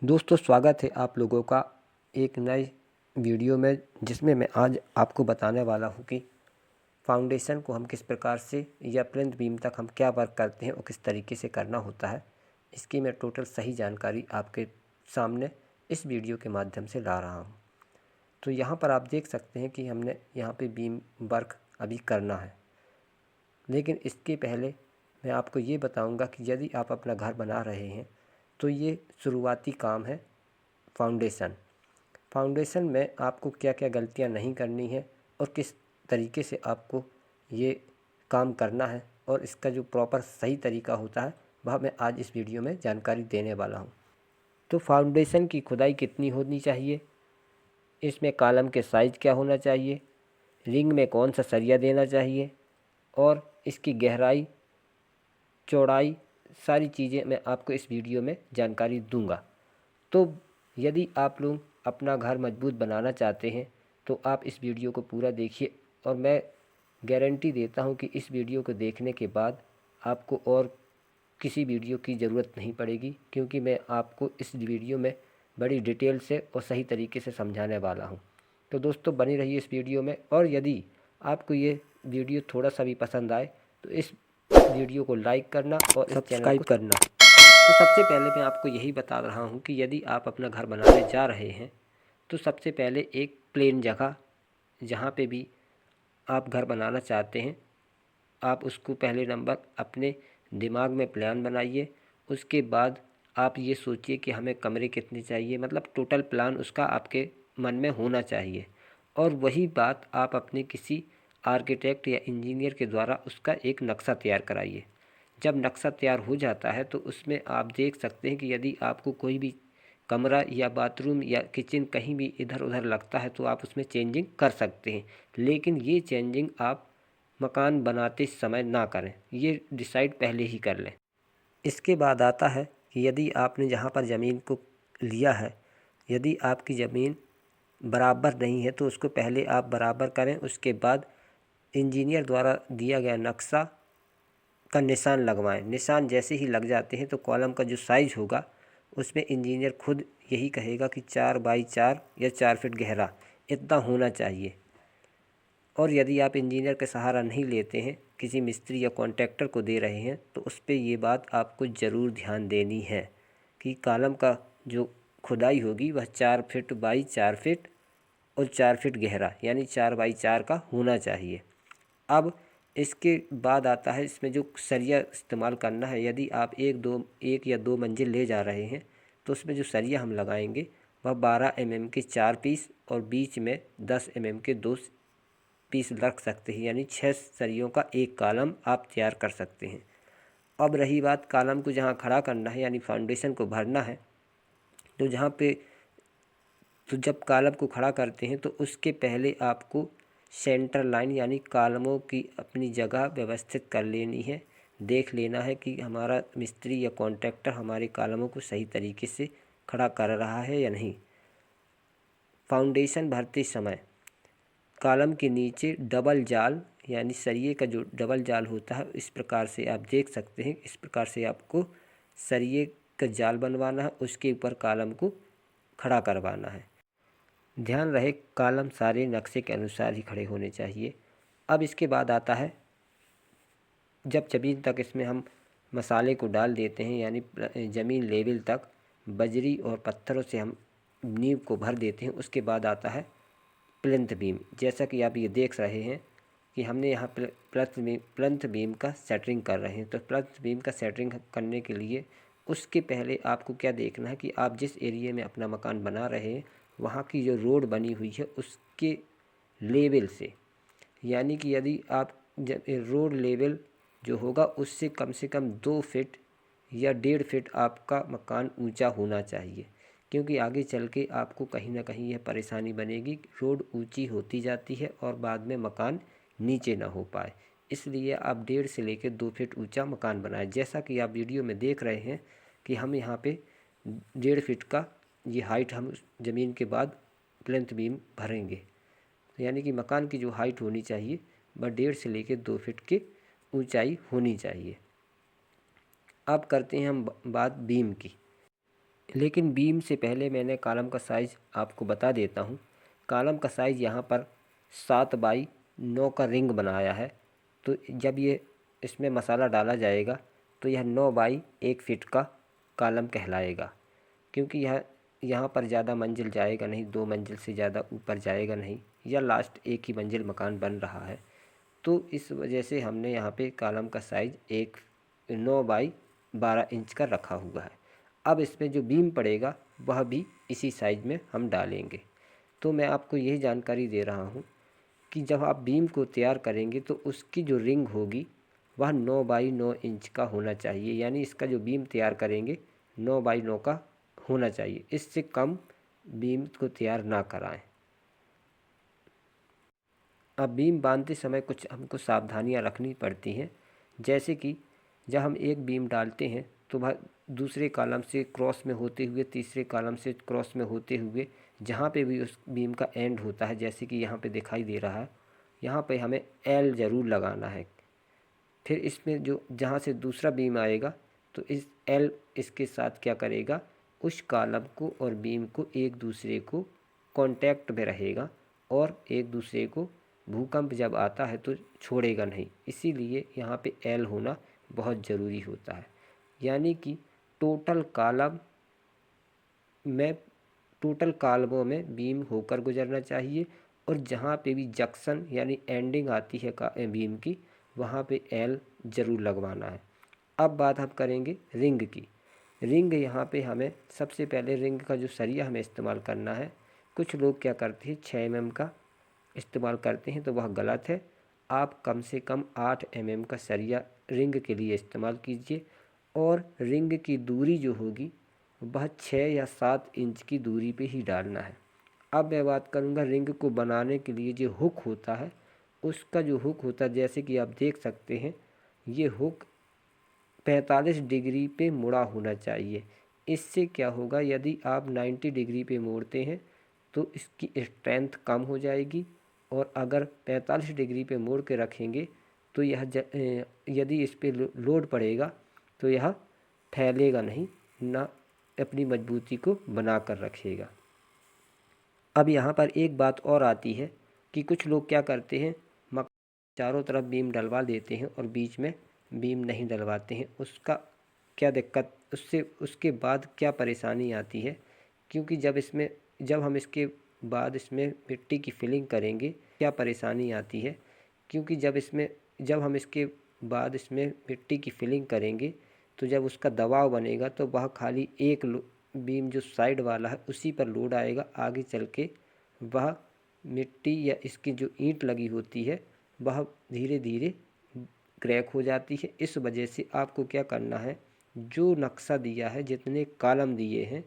दोस्तों, स्वागत है आप लोगों का एक नए वीडियो में, जिसमें मैं आज आपको बताने वाला हूं कि फाउंडेशन को हम किस प्रकार से या प्लिंथ बीम तक हम क्या वर्क करते हैं और किस तरीके से करना होता है। इसकी मैं टोटल सही जानकारी आपके सामने इस वीडियो के माध्यम से ला रहा हूं। तो यहाँ पर आप देख सकते हैं कि हमने यहाँ पे बीम वर्क अभी करना है, लेकिन इसके पहले मैं आपको ये बताऊँगा कि यदि आप अपना घर बना रहे हैं तो ये शुरुआती काम है फाउंडेशन। फाउंडेशन में आपको क्या क्या गलतियां नहीं करनी है और किस तरीके से आपको ये काम करना है और इसका जो प्रॉपर सही तरीका होता है वह मैं आज इस वीडियो में जानकारी देने वाला हूं। तो फाउंडेशन की खुदाई कितनी होनी चाहिए, इसमें कॉलम के साइज़ क्या होना चाहिए, रिंग में कौन सा सरिया देना चाहिए और इसकी गहराई, चौड़ाई, सारी चीज़ें मैं आपको इस वीडियो में जानकारी दूंगा। तो यदि आप लोग अपना घर मजबूत बनाना चाहते हैं तो आप इस वीडियो को पूरा देखिए और मैं गारंटी देता हूं कि इस वीडियो को देखने के बाद आपको और किसी वीडियो की ज़रूरत नहीं पड़ेगी, क्योंकि मैं आपको इस वीडियो में बड़ी डिटेल से और सही तरीके से समझाने वाला हूं। तो दोस्तों, बनी रहिए इस वीडियो में, और यदि आपको ये वीडियो थोड़ा सा भी पसंद आए तो इस वीडियो को लाइक करना और इस चैनल को करना। तो सबसे पहले मैं आपको यही बता रहा हूँ कि यदि आप अपना घर बनाने जा रहे हैं तो सबसे पहले एक प्लेन जगह, जहाँ पे भी आप घर बनाना चाहते हैं, आप उसको पहले नंबर अपने दिमाग में प्लान बनाइए। उसके बाद आप ये सोचिए कि हमें कमरे कितने चाहिए, मतलब टोटल प्लान उसका आपके मन में होना चाहिए। और वही बात आप अपने किसी आर्किटेक्ट या इंजीनियर के द्वारा उसका एक नक्शा तैयार कराइए। जब नक्शा तैयार हो जाता है तो उसमें आप देख सकते हैं कि यदि आपको कोई भी कमरा या बाथरूम या किचन कहीं भी इधर उधर लगता है तो आप उसमें चेंजिंग कर सकते हैं, लेकिन ये चेंजिंग आप मकान बनाते समय ना करें, ये डिसाइड पहले ही कर लें। इसके बाद आता है कि यदि आपने जहाँ पर ज़मीन को लिया है, यदि आपकी ज़मीन बराबर नहीं है तो उसको पहले आप बराबर करें। उसके बाद इंजीनियर द्वारा दिया गया नक्शा का निशान लगवाएं। निशान जैसे ही लग जाते हैं तो कॉलम का जो साइज़ होगा उसमें इंजीनियर खुद यही कहेगा कि 4x4 या 4 फीट गहरा इतना होना चाहिए। और यदि आप इंजीनियर का सहारा नहीं लेते हैं, किसी मिस्त्री या कॉन्ट्रैक्टर को दे रहे हैं, तो उस पर ये बात आपको ज़रूर ध्यान देनी है कि कॉलम का जो खुदाई होगी वह 4 फीट बाई 4 फीट और 4 फीट गहरा, यानी 4x4 का होना चाहिए। अब इसके बाद आता है इसमें जो सरिया इस्तेमाल करना है। यदि आप एक या दो मंजिल ले जा रहे हैं तो उसमें जो सरिया हम लगाएंगे वह 12 mm के 4 पीस और बीच में 10 mm के 2 पीस रख सकते हैं, यानी 6 सरियों का एक कॉलम आप तैयार कर सकते हैं। अब रही बात कॉलम को जहाँ खड़ा करना है, यानी फाउंडेशन को भरना है, तो जब कॉलम को खड़ा करते हैं तो उसके पहले आपको सेंटर लाइन यानी कॉलमों की अपनी जगह व्यवस्थित कर लेनी है। देख लेना है कि हमारा मिस्त्री या कॉन्ट्रैक्टर हमारे कॉलमों को सही तरीके से खड़ा कर रहा है या नहीं। फाउंडेशन भरते समय कॉलम के नीचे डबल जाल, यानी सरिये का जो डबल जाल होता है, इस प्रकार से आप देख सकते हैं, इस प्रकार से आपको सरिये का जाल बनवाना है, उसके ऊपर कॉलम को खड़ा करवाना है। ध्यान रहे कॉलम सारे नक्शे के अनुसार ही खड़े होने चाहिए। अब इसके बाद आता है जब ज़मीन तक इसमें हम मसाले को डाल देते हैं, यानी ज़मीन लेवल तक बजरी और पत्थरों से हम नींव को भर देते हैं। उसके बाद आता है प्लिंथ बीम। जैसा कि आप ये देख रहे हैं कि हमने यहाँ प्लिंथ बीम का सेटरिंग कर रहे हैं। तो प्लिंथ बीम का सेटरिंग करने के लिए उसके पहले आपको क्या देखना है कि आप जिस एरिया में अपना मकान बना रहे हैं वहाँ की जो रोड बनी हुई है उसके लेवल से, यानी कि यदि आप रोड लेवल जो होगा उससे कम 2 फीट या 1.5 फीट आपका मकान ऊंचा होना चाहिए, क्योंकि आगे चल के आपको कहीं ना कहीं यह परेशानी बनेगी। रोड ऊंची होती जाती है और बाद में मकान नीचे ना हो पाए, इसलिए आप 1.5 से लेकर 2 फीट ऊंचा मकान बनाएं। जैसा कि आप वीडियो में देख रहे हैं कि हम यहाँ पे 1.5 फीट का ये हाइट हम ज़मीन के बाद प्लिंथ बीम भरेंगे, यानी कि मकान की जो हाइट होनी चाहिए वह 1.5 से लेकर 2 फीट की ऊंचाई होनी चाहिए। अब करते हैं हम बात बीम की। लेकिन बीम से पहले मैंने कॉलम का साइज़ आपको बता देता हूँ। कॉलम का साइज़ यहाँ पर 7x9 का रिंग बनाया है। तो जब ये इसमें मसाला डाला जाएगा तो यह 9x1 फीट का कॉलम कहलाएगा, क्योंकि यह यहाँ पर ज़्यादा मंजिल जाएगा नहीं, 2 मंजिल से ज़्यादा ऊपर जाएगा नहीं, या लास्ट एक ही मंजिल मकान बन रहा है। तो इस वजह से हमने यहाँ पे कॉलम का साइज़ 9x12 इंच का रखा हुआ है। अब इसमें जो बीम पड़ेगा वह भी इसी साइज़ में हम डालेंगे। तो मैं आपको यही जानकारी दे रहा हूँ कि जब आप बीम को तैयार करेंगे तो उसकी जो रिंग होगी वह 9x9 इंच का होना चाहिए, यानी इसका जो बीम तैयार करेंगे 9x9 का होना चाहिए। इससे कम बीम को तैयार ना कराएं। अब बीम बांधते समय कुछ हमको सावधानियां रखनी पड़ती हैं, जैसे कि जब हम एक बीम डालते हैं तो वह दूसरे कॉलम से क्रॉस में होते हुए, तीसरे कॉलम से क्रॉस में होते हुए, जहाँ पे भी उस बीम का एंड होता है, जैसे कि यहाँ पे दिखाई दे रहा है, यहाँ पे हमें एल ज़रूर लगाना है। फिर इसमें जो जहाँ से दूसरा बीम आएगा तो इस एल इसके साथ क्या करेगा, उस कॉलम को और बीम को एक दूसरे को कांटेक्ट में रहेगा और एक दूसरे को भूकंप जब आता है तो छोड़ेगा नहीं। इसीलिए यहाँ पे एल होना बहुत ज़रूरी होता है। यानी कि टोटल कॉलम में टोटल कॉलमों में बीम होकर गुजरना चाहिए, और जहाँ पे भी जंक्शन यानी एंडिंग आती है बीम की, वहाँ पे एल ज़रूर लगवाना है। अब बात हम करेंगे रिंग की। रिंग यहाँ पे हमें सबसे पहले रिंग का जो सरिया हमें इस्तेमाल करना है, कुछ लोग क्या करते हैं 6 mm का इस्तेमाल करते हैं, तो वह गलत है। आप कम से कम 8 mm का सरिया रिंग के लिए इस्तेमाल कीजिए, और रिंग की दूरी जो होगी वह 6 या 7 इंच की दूरी पे ही डालना है। अब मैं बात करूँगा रिंग को बनाने के लिए जो हुक होता है, उसका जो हुक होता है, जैसे कि आप देख सकते हैं, ये हुक 45 डिग्री पे मुड़ा होना चाहिए। इससे क्या होगा, यदि आप 90 डिग्री पे मोड़ते हैं तो इसकी स्ट्रेंथ कम हो जाएगी, और अगर 45 डिग्री पे मोड़ के रखेंगे तो यदि इस पे लोड पड़ेगा तो यह फैलेगा नहीं, ना अपनी मजबूती को बना कर रखेगा। अब यहाँ पर एक बात और आती है कि कुछ लोग क्या करते हैं, चारों तरफ बीम डलवा देते हैं और बीच में बीम नहीं डलवाते हैं। उसका क्या दिक्कत, उसके बाद क्या परेशानी आती है, क्योंकि जब हम इसके बाद इसमें मिट्टी की फिलिंग करेंगे, क्या परेशानी आती है, क्योंकि जब हम इसके बाद इसमें मिट्टी की फिलिंग करेंगे तो जब उसका दबाव बनेगा तो वह खाली एक बीम जो साइड वाला है उसी पर लोड आएगा। आगे चल के वह मिट्टी या इसकी जो ईंट लगी होती है वह धीरे धीरे क्रैक हो जाती है। इस वजह से आपको क्या करना है, जो नक्शा दिया है, जितने कॉलम दिए हैं,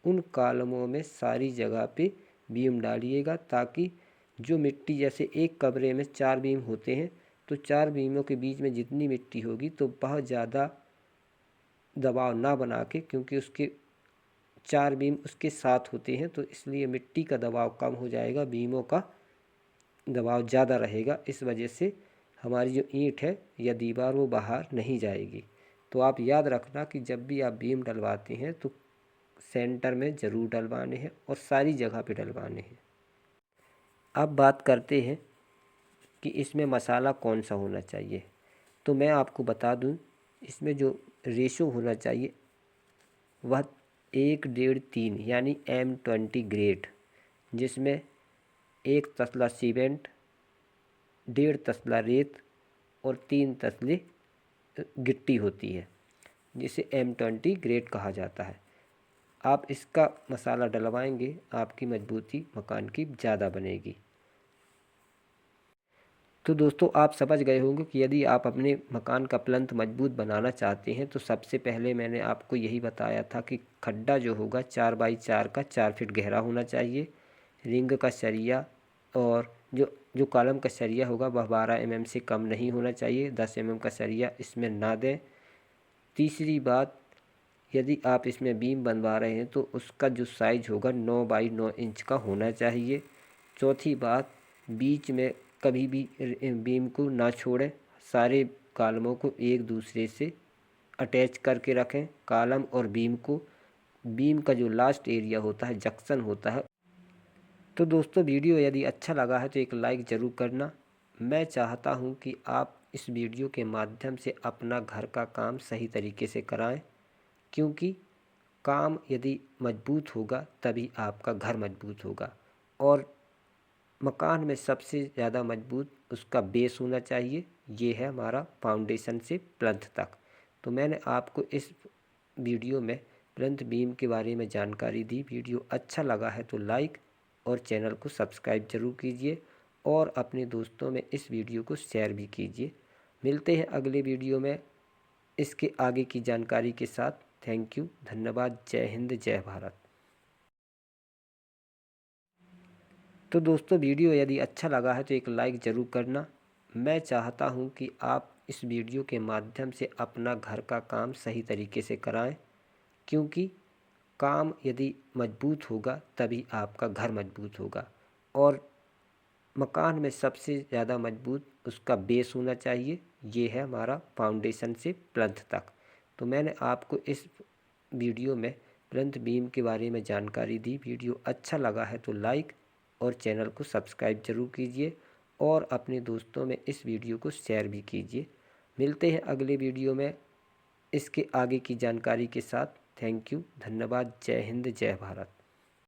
उन कॉलमों में सारी जगह पे बीम डालिएगा, ताकि जो मिट्टी, जैसे एक कमरे में 4 बीम होते हैं तो 4 बीमों के बीच में जितनी मिट्टी होगी तो बहुत ज़्यादा दबाव ना बना के, क्योंकि उसके 4 बीम उसके साथ होते हैं तो इसलिए मिट्टी का दबाव कम हो जाएगा, बीमों का दबाव ज़्यादा रहेगा। इस वजह से हमारी जो ईंट है या दीवार वो बाहर नहीं जाएगी। तो आप याद रखना कि जब भी आप बीम डलवाते हैं तो सेंटर में ज़रूर डलवाने हैं और सारी जगह पे डलवाने हैं। अब बात करते हैं कि इसमें मसाला कौन सा होना चाहिए। तो मैं आपको बता दूं, इसमें जो रेशो होना चाहिए वह 1:3 यानी M20 ग्रेड, जिसमें 1 तसला सीमेंट, 1.5 तसला रेत और 3 तसले गिट्टी होती है, जिसे M20 ग्रेड कहा जाता है। आप इसका मसाला डलवाएंगे, आपकी मजबूती मकान की ज़्यादा बनेगी। तो दोस्तों, आप समझ गए होंगे कि यदि आप अपने मकान का प्लंथ मजबूत बनाना चाहते हैं तो सबसे पहले मैंने आपको यही बताया था कि खड्डा जो होगा 4x4 का 4 फीट गहरा होना चाहिए। रिंग का सरिया और जो कॉलम का सरिया होगा वह 12 mm से कम नहीं होना चाहिए। 10 mm का सरिया इसमें ना दें। तीसरी बात, यदि आप इसमें बीम बनवा रहे हैं तो उसका जो साइज़ होगा 9x9 इंच का होना चाहिए। चौथी बात, बीच में कभी भी बीम को ना छोड़ें, सारे कॉलमों को एक दूसरे से अटैच करके रखें। कॉलम और बीम को बीम का जो लास्ट एरिया होता है, जंक्शन होता है। तो दोस्तों वीडियो यदि अच्छा लगा है तो एक लाइक ज़रूर करना। मैं चाहता हूं कि आप इस वीडियो के माध्यम से अपना घर का काम सही तरीके से कराएं, क्योंकि काम यदि मजबूत होगा तभी आपका घर मजबूत होगा। और मकान में सबसे ज़्यादा मजबूत उसका बेस होना चाहिए। ये है हमारा फाउंडेशन से प्लंथ तक। तो मैंने आपको इस वीडियो में प्लंथ बीम के बारे में जानकारी दी। वीडियो अच्छा लगा है तो लाइक और चैनल को सब्सक्राइब ज़रूर कीजिए और अपने दोस्तों में इस वीडियो को शेयर भी कीजिए। मिलते हैं अगले वीडियो में इसके आगे की जानकारी के साथ। थैंक यू, धन्यवाद, जय हिंद, जय भारत। तो दोस्तों वीडियो यदि अच्छा लगा है तो एक लाइक ज़रूर करना। मैं चाहता हूं कि आप इस वीडियो के माध्यम से अपना घर का काम सही तरीके से कराएं, क्योंकि काम यदि मजबूत होगा तभी आपका घर मजबूत होगा। और मकान में सबसे ज़्यादा मजबूत उसका बेस होना चाहिए। ये है हमारा फाउंडेशन से प्लंथ तक। तो मैंने आपको इस वीडियो में प्लंथ बीम के बारे में जानकारी दी। वीडियो अच्छा लगा है तो लाइक और चैनल को सब्सक्राइब ज़रूर कीजिए और अपने दोस्तों में इस वीडियो को शेयर भी कीजिए। मिलते हैं अगले वीडियो में इसके आगे की जानकारी के साथ। थैंक यू, धन्यवाद, जय हिंद, जय भारत।